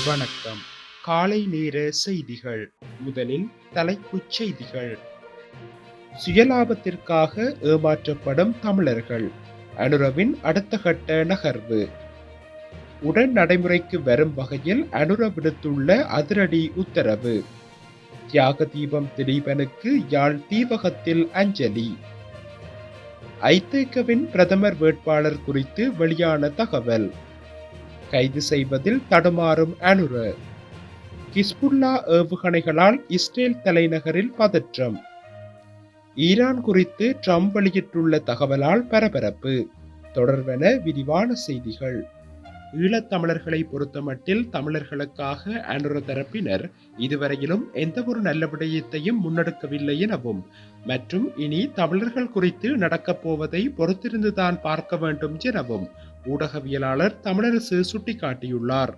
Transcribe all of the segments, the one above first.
வணக்கம். காலை நேர செய்திகள். முதலில் தலைப்புச் செய்திகள். சுயலாபத்திற்காக ஏமாற்றப்படும் தமிழர்கள். அனுரவின் அடுத்த கட்ட நகர்வு. உடன் நடைமுறைக்கு வரும் வகையில் அனுர விடுத்துள்ள அதிரடி உத்தரவு. தியாக தீபம் திலீபனுக்கு யாழ் தீவகத்தில் அஞ்சலி. ஐதேகவின் பிரதமர் வேட்பாளர் குறித்து வெளியான தகவல். கைது செய்வதில் தடுமாறும் அனுர. ஹிஸ்புல்லா ஏவுகணைகளால் இஸ்ரேல் தலைநகரில் பதற்றம். ஈரான் குறித்து ட்ரம்ப் வெளியிட்டுள்ள தகவலால் பரபரப்பு. தொடர்வன விரிவான செய்திகள். ஈழத்தமிழர்களை பொறுத்தமட்டில் தமிழர்களுக்காக அனுர தரப்பினர் இதுவரையிலும் எந்தவொரு நல்ல விடயத்தையும் முன்னெடுக்கவில்லை எனவும் மற்றும் இனி தமிழர்கள் குறித்து நடக்கப் போவதை பொறுத்திருந்துதான் பார்க்க வேண்டும் எனவும் ஊடகவியலாளர் தமிழரசு சுட்டிக்காட்டியுள்ளார்.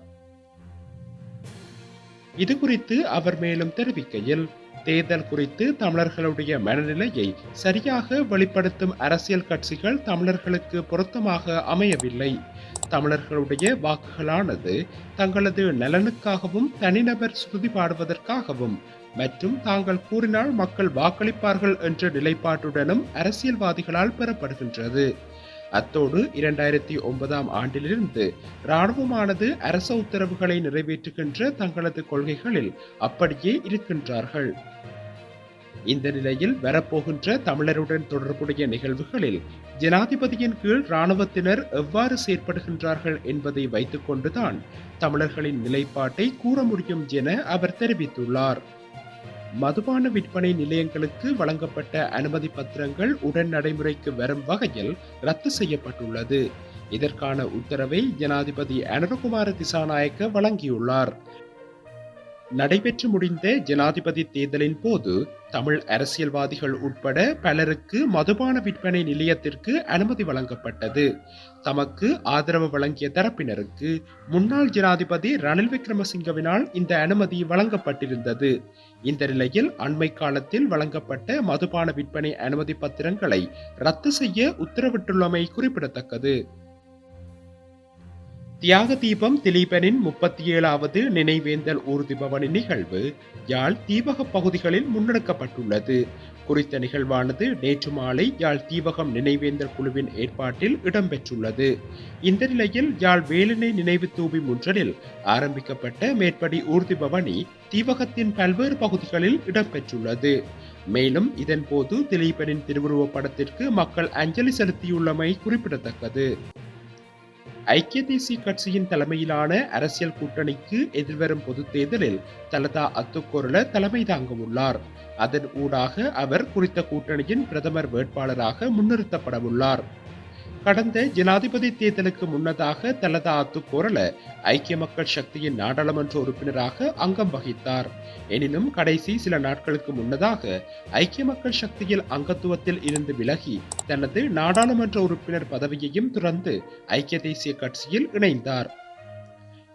இது குறித்து அவர் மேலும் தெரிவிக்கையில், தேர்தல் குறித்து தமிழர்களுடைய மனநிலையை சரியாக வெளிப்படுத்தும் அரசியல் கட்சிகள் தமிழர்களுக்கு பொருத்தமாக அமையவில்லை. தமிழர்களுடைய வாக்குகளானது தங்களது நலனுக்காகவும் தனிநபர் சுருதி பாடுவதற்காகவும் மற்றும் தாங்கள் கூறினால் மக்கள் வாக்களிப்பார்கள் என்ற நிலைப்பாட்டுடனும் அரசியல்வாதிகளால் பெறப்படுகின்றது. அத்தோடு 2009 ஆண்டிலிருந்து இராணுவமானது அரச உத்தரவுகளை நிறைவேற்றுகின்ற தங்களது கொள்கைகளில் அப்படியே இருக்கின்றார்கள். இந்த நிலையில் வரப்போகின்ற தமிழருடன் தொடர்புடைய நிகழ்வுகளில் ஜனாதிபதியின் கீழ் இராணுவத்தினர் எவ்வாறு செயற்படுகின்றார்கள் என்பதை வைத்துக் கொண்டுதான் தமிழர்களின் நிலைப்பாட்டை கூற முடியும் என அவர் தெரிவித்துள்ளார். மதுபான விற்பனை நிலையங்களுக்கு வழங்கப்பட்ட அனுமதி பத்திரங்கள் உடன் நடைமுறைக்கு வரும் வகையில் ரத்து செய்யப்பட்டுள்ளது. இதற்கான உத்தரவை ஜனாதிபதி அனுரகுமார திசாநாயக்க வழங்கியுள்ளார். நடைபெற்று முடிந்த ஜனாதிபதி தேர்தலின் போது தமிழ் அரசியல்வாதிகள் உட்பட பலருக்கு மதுபான விற்பனை நிலையத்திற்கு அனுமதி வழங்கப்பட்டது. தமக்கு ஆதரவு வழங்கிய தரப்பினருக்கு முன்னாள் ஜனாதிபதி ரணில் விக்ரமசிங்கவினால் இந்த அனுமதி வழங்கப்பட்டிருந்தது. இந்த நிலையில் அண்மை காலத்தில் வழங்கப்பட்ட மதுபான விற்பனை அனுமதி பத்திரங்களை ரத்து செய்ய உத்தரவிட்டுள்ளமை குறிப்பிடத்தக்கது. தியாக தீபம் திலீபனின் 37வது நினைவேந்தல் ஊர்திபவனி நிகழ்வு யாழ் தீவக பகுதிகளில் முன்னெடுக்கப்பட்டுள்ளது. குறித்த நிகழ்வானது நேற்று மாலை யாழ் தீவகம் நினைவேந்தல் குழுவின் ஏற்பாட்டில் இடம்பெற்றுள்ளது. இந்த நிலையில் யாழ் வேலினை நினைவு தூபி முன்றலில் ஆரம்பிக்கப்பட்ட மேற்படி ஊர்திபவனி தீவகத்தின் பல்வேறு பகுதிகளில் இடம்பெற்றுள்ளது. மேலும் இதன்போது திலீபனின் திருவுருவப் படத்திற்கு மக்கள் அஞ்சலி செலுத்தியுள்ளமை குறிப்பிடத்தக்கது. ஐக்கிய தேசிய கட்சியின் தலைமையிலான அரசியல் கூட்டணிக்கு எதிர்வரும் பொது தேர்தலில் தலதா அத்துக்கோரள தலைமை தாங்க உள்ளார். அதன் ஊடாக அவர் குறித்த கூட்டணியின் பிரதமர் வேட்பாளராக முன்னிறுத்தப்படவுள்ளார். கடந்த ஜனாதிபதி தேர்தலுக்கு முன்னதாக தலதா அத்துக்கோரள ஐக்கிய மக்கள் சக்தியின் நாடாளுமன்ற உறுப்பினராக அங்கம் வகித்தார். எனினும் கடைசி சில நாட்களுக்கு முன்னதாக ஐக்கிய மக்கள் சக்தியில் அங்கத்துவத்தில் இருந்து விலகி தனது நாடாளுமன்ற உறுப்பினர் பதவியையும் துறந்து ஐக்கிய தேசிய கட்சியில் இணைந்தார்.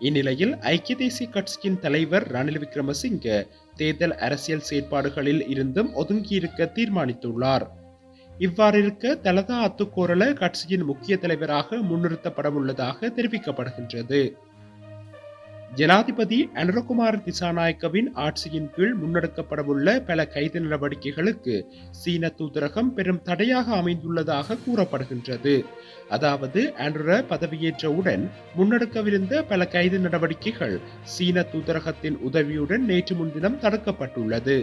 இந்நிலையில் ஐக்கிய தேசிய கட்சியின் தலைவர் ரணில் விக்ரமசிங்க தேர்தல் அரசியல் செயற்பாடுகளில் இருந்தும் ஒதுங்கியிருக்க தீர்மானித்துள்ளார். இவ்வாறிருக்க தலதா அத்துக்கோரள கட்சியின் முக்கிய தலைவராக முன்னிறுத்தப்படவுள்ளதாக தெரிவிக்கப்படுகின்றது. ஜனாதிபதி அனுரகுமார திசாநாயக்கவின் ஆட்சியின் கீழ் முன்னெடுக்கப்படவுள்ள பல கைது நடவடிக்கைகளுக்கு சீன தூதரகம் பெரும் தடையாக அமைந்துள்ளதாக கூறப்படுகின்றது. அதாவது அனுர பதவியேற்றவுடன் முன்னெடுக்கவிருந்த பல கைது நடவடிக்கைகள் சீன தூதரகத்தின் உதவியுடன் நேற்று முன்தினம் தடுக்கப்பட்டுள்ளது.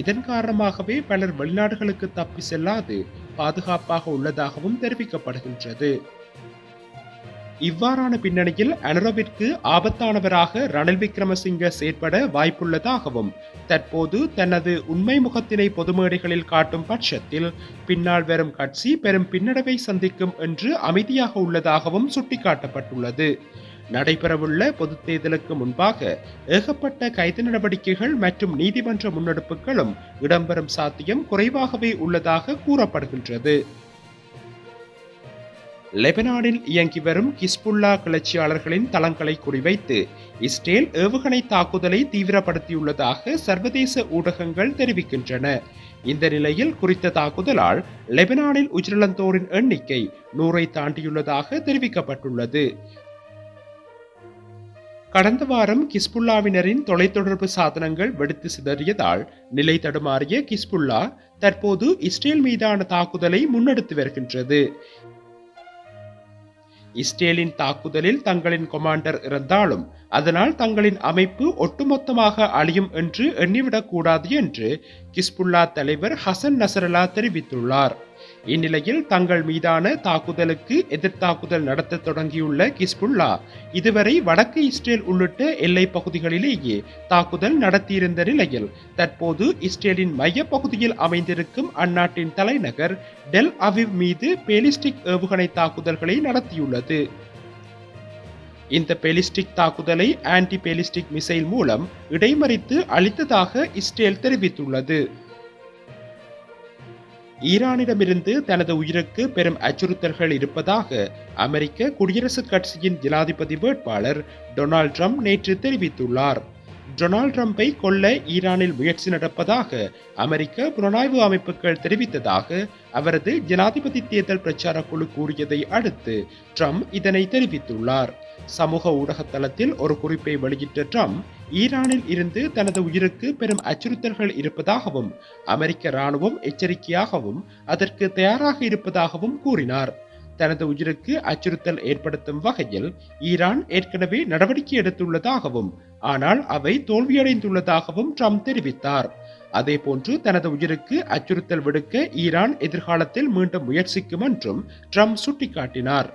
இதன் காரணமாகவே பலர் வெளிநாடுகளுக்கு தப்பி செல்லாது பாதுகாப்பாக உள்ளதாகவும் தெரிவிக்கப்படுகின்றது. இவ்வாறான பின்னணியில் அனுரவிற்கு ஆபத்தானவராக ரணில் விக்ரமசிங்க செயற்பட வாய்ப்புள்ளதாகவும் தற்போது தனது உண்மை முகத்தினை பொதுமேடைகளில் காட்டும் பட்சத்தில் பின்னால் வரும் கட்சி பெரும் பின்னடைவை சந்திக்கும் என்று அமைதியாக உள்ளதாகவும் சுட்டிக்காட்டப்பட்டுள்ளது. நடைபெறவுள்ள பொது தேர்தலுக்கு முன்பாக ஏகப்பட்ட கைது நடவடிக்கைகள் மற்றும் நீதிமன்ற முன்னெடுப்புகளும் இடம்பெறும் சாத்தியம் குறைவாகவே உள்ளதாக கூறப்படுகின்றது. லெபனானில் இயங்கி வரும் ஹிஸ்புல்லா கிளர்ச்சியாளர்களின் தளங்களை குறிவைத்து இஸ்ரேல் ஏவுகணை தாக்குதலை தீவிரப்படுத்தியுள்ளதாக சர்வதேச ஊடகங்கள் தெரிவிக்கின்றன. இந்த நிலையில் குறித்த தாக்குதலால் லெபனானில் உயிரிழந்தோரின் எண்ணிக்கை 100ஐ தாண்டியுள்ளதாக தெரிவிக்கப்பட்டுள்ளது. கடந்த வாரம் கிஸ்புல்லாவினரின் தொலைத்தொடர்பு சாதனங்கள் வெடித்து சிதறியதால் நிலை தடுமாறிய கிஸ்புல்லா தற்போது இஸ்ரேல் மீதான தாக்குதலை முன்னெடுத்து வருகின்றது. இஸ்ரேலின் தாக்குதலில் தங்களின் கொமாண்டர் இறந்தாலும் அதனால் தங்களின் அமைப்பு ஒட்டுமொத்தமாக அழியும் என்று எண்ணிவிடக் கூடாது என்று கிஸ்புல்லா தலைவர் ஹசன் நசரல்லா தெரிவித்துள்ளார். இந்நிலையில் தங்கள் மீதான தாக்குதலுக்கு எதிர்த்தாக்குதல் நடத்த தொடங்கியுள்ள கிஸ்புல்லா இதுவரை வடக்கு இஸ்ரேல் உள்ளிட்ட எல்லை பகுதிகளிலேயே தாக்குதல் நடத்தியிருந்த நிலையில் தற்போது இஸ்ரேலின் மைய பகுதியில் அமைந்திருக்கும் அந்நாட்டின் தலைநகர் டெல் அவிவ் மீது பேலிஸ்டிக் ஏவுகணை தாக்குதல்களை நடத்தியுள்ளது. இந்த பேலிஸ்டிக் தாக்குதலை ஆன்டி பேலிஸ்டிக் மிசைல் மூலம் இடைமறித்து அளித்ததாக இஸ்ரேல் தெரிவித்துள்ளது. ஈரானிடமிருந்து தனது உயிருக்கு பெரும் அச்சுறுத்தல்கள் இருப்பதாக அமெரிக்க குடியரசுக் கட்சியின் ஜனாதிபதி வேட்பாளர் டொனால்ட் ட்ரம்ப் நேற்று தெரிவித்துள்ளார். டொனால்ட் ட்ரம்பை கொல்ல ஈரானில் முயற்சி நடப்பதாக அமெரிக்க புலனாய்வு அமைப்புகள் தெரிவித்ததாக அவரது ஜனாதிபதி தேர்தல் பிரச்சார குழு கூறியதை அடுத்து ட்ரம்ப் இதனை தெரிவித்துள்ளார். சமூக ஊடக தளத்தில் ஒரு குறிப்பை வெளியிட்ட ட்ரம்ப் ஈரானில் இருந்து தனது உயிருக்கு பெரும் அச்சுறுத்தல்கள் இருப்பதாகவும் அமெரிக்க ராணுவம் எச்சரிக்கையாகவும் அதற்கு தயாராக இருப்பதாகவும் கூறினார். தனது உயிருக்கு அச்சுறுத்தல் ஏற்படுத்தும் வகையில் ஈரான் ஏற்கனவே நடவடிக்கை எடுத்துள்ளதாகவும் ஆனால் அவை தோல்வியடைந்துள்ளதாகவும் ட்ரம்ப் தெரிவித்தார். அதேபோன்று தனது உயிருக்கு அச்சுறுத்தல் விடுக்க ஈரான் எதிர்காலத்தில் மீண்டும் முயற்சிக்கும் என்றும் ட்ரம்ப் சுட்டிக்காட்டினார்.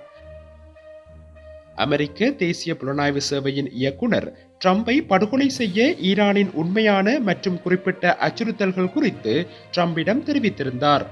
அமெரிக்க தேசிய புலனாய்வு சேவையின் இயக்குனர் ட்ரம்பை படுகொலை செய்ய ஈரானின் உண்மையான மற்றும் குறிப்பிட்ட அச்சுறுத்தல்கள் குறித்து ட்ரம்பிடம் தெரிவித்திருந்தார்.